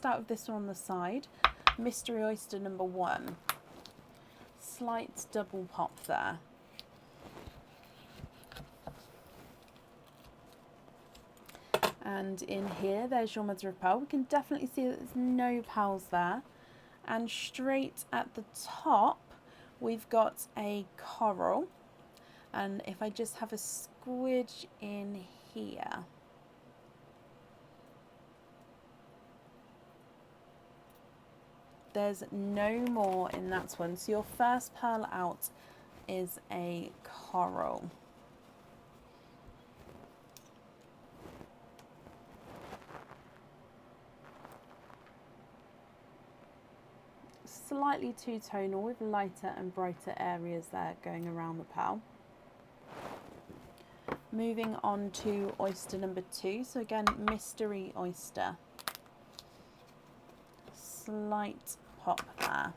start with this one on the side. Mystery oyster number 1. Slight double pop there. And in here, there's your mother of pearl. We can definitely see that there's no pearls there. And straight at the top, we've got a coral. And if I just have a squidge in here. There's no more in that one. So your first pearl out is a coral. Slightly two-tonal with lighter and brighter areas there going around the pearl. Moving on to oyster number 2. So again, mystery oyster. Slight pop there.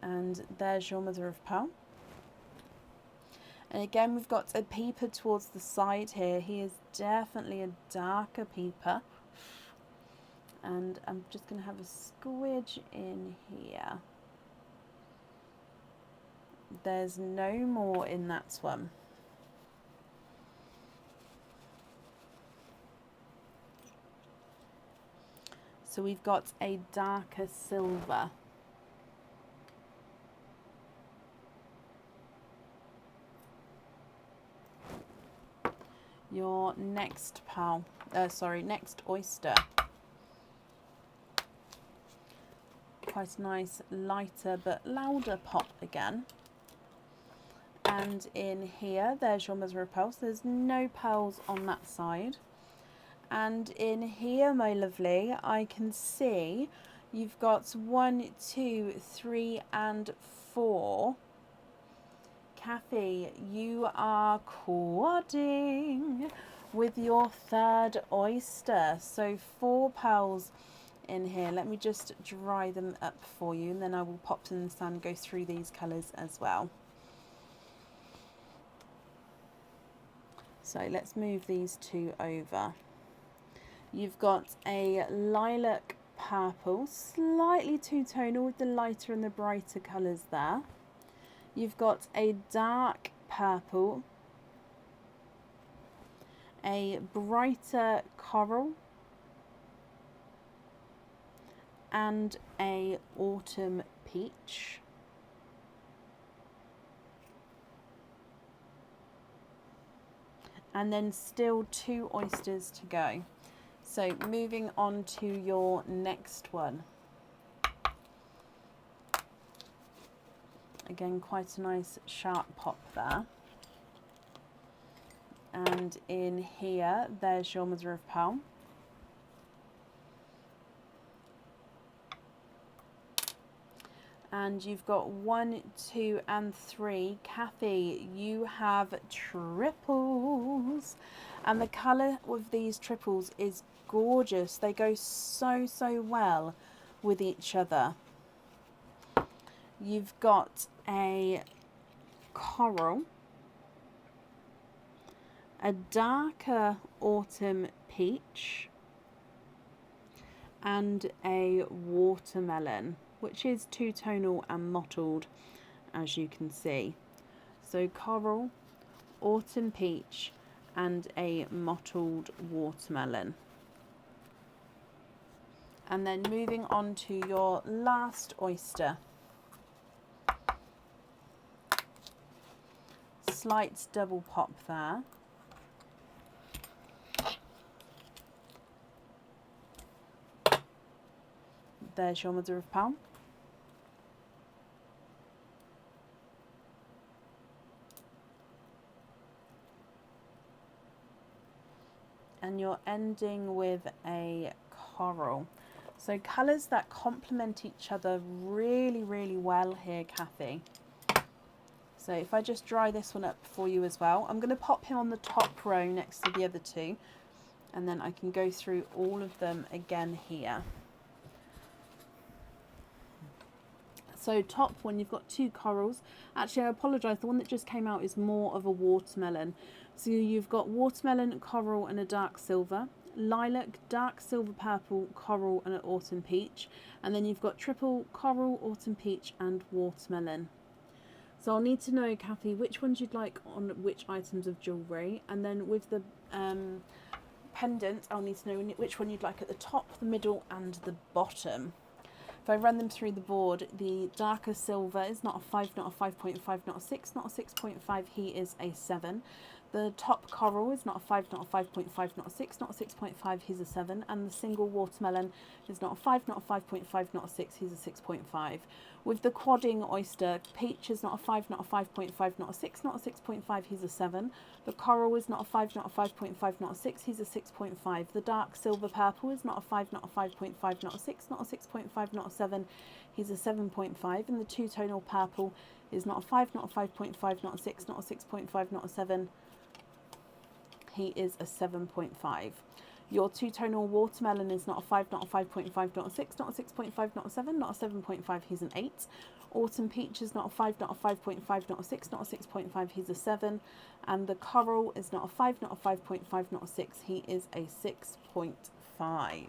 And there's your mother of pearl. And again, we've got a peeper towards the side here. He is definitely a darker peeper. And I'm just going to have a squidge in here. There's no more in that one. So we've got a darker silver. Your next pearl, next oyster. Quite a nice lighter but louder pop again. And in here, there's your mother of pearl. So there's no pearls on that side. And in here, my lovely, I can see you've got 1, 2, 3, and 4. Kathy, you are quadding with your third oyster. So 4 pearls in here. Let me just dry them up for you, and then I will pop them in the sun and go through these colours as well. So let's move these 2 over. You've got a lilac purple, slightly two-tonal with the lighter and the brighter colours there. You've got a dark purple, a brighter coral, and a autumn peach. And then still 2 oysters to go. So moving on to your next one. Again, quite a nice sharp pop there. And in here, there's your mother of pearl. And you've got 1, 2, and 3. Kathy, you have triples. And the colour of these triples is gorgeous. They go so, so well with each other. You've got a coral, a darker autumn peach, and a watermelon, which is two-tonal and mottled, as you can see. So coral, autumn peach, and a mottled watermelon. And then moving on to your last oyster. Slight double pop there. There's your mother of pearl. And you're ending with a coral. So colours that complement each other really, really well here, Kathy. So if I just dry this one up for you as well, I'm going to pop him on the top row next to the other 2, and then I can go through all of them again here. So top one, you've got 2 corals. Actually, I apologise, the one that just came out is more of a watermelon. So you've got watermelon, coral and a dark silver, lilac, dark silver purple, coral and an autumn peach, and then you've got triple coral, autumn peach and watermelon. So I'll need to know, Kathy, which ones you'd like on which items of jewellery, and then with the pendant I'll need to know which one you'd like at the top, the middle and the bottom. If I run them through the board, the darker silver is not a 5, not a 5.5, not a 6, not a 6.5, he is a 7. The top coral is not a 5, not a 5.5, not a 6, not a 6.5, he's a 7. And the single watermelon is not a 5, not a 5.5, not a 6, he's a 6.5. With the quadding oyster, peach is not a 5, not a 5.5, not a 6, not a 6.5, he's a 7. The coral is not a 5, not a 5.5, not a 6, he's a 6.5. The dark silver purple is not a 5, not a 5.5, not a 6, not a 6.5, not a 7, he's a 7.5. And the two-tonal purple is not a 5, not a 5.5, not a 6, not a 6.5, not a 7, he is a 7.5. Your two-tonal watermelon is not a 5, not a 5.5, not a 6, not a 6.5, not a 7, not a 7.5, he's an 8. Autumn peach is not a 5, not a 5.5, not a 6, not a 6.5, he's a 7. And the coral is not a 5, not a 5.5, not a 6, he is a 6.5.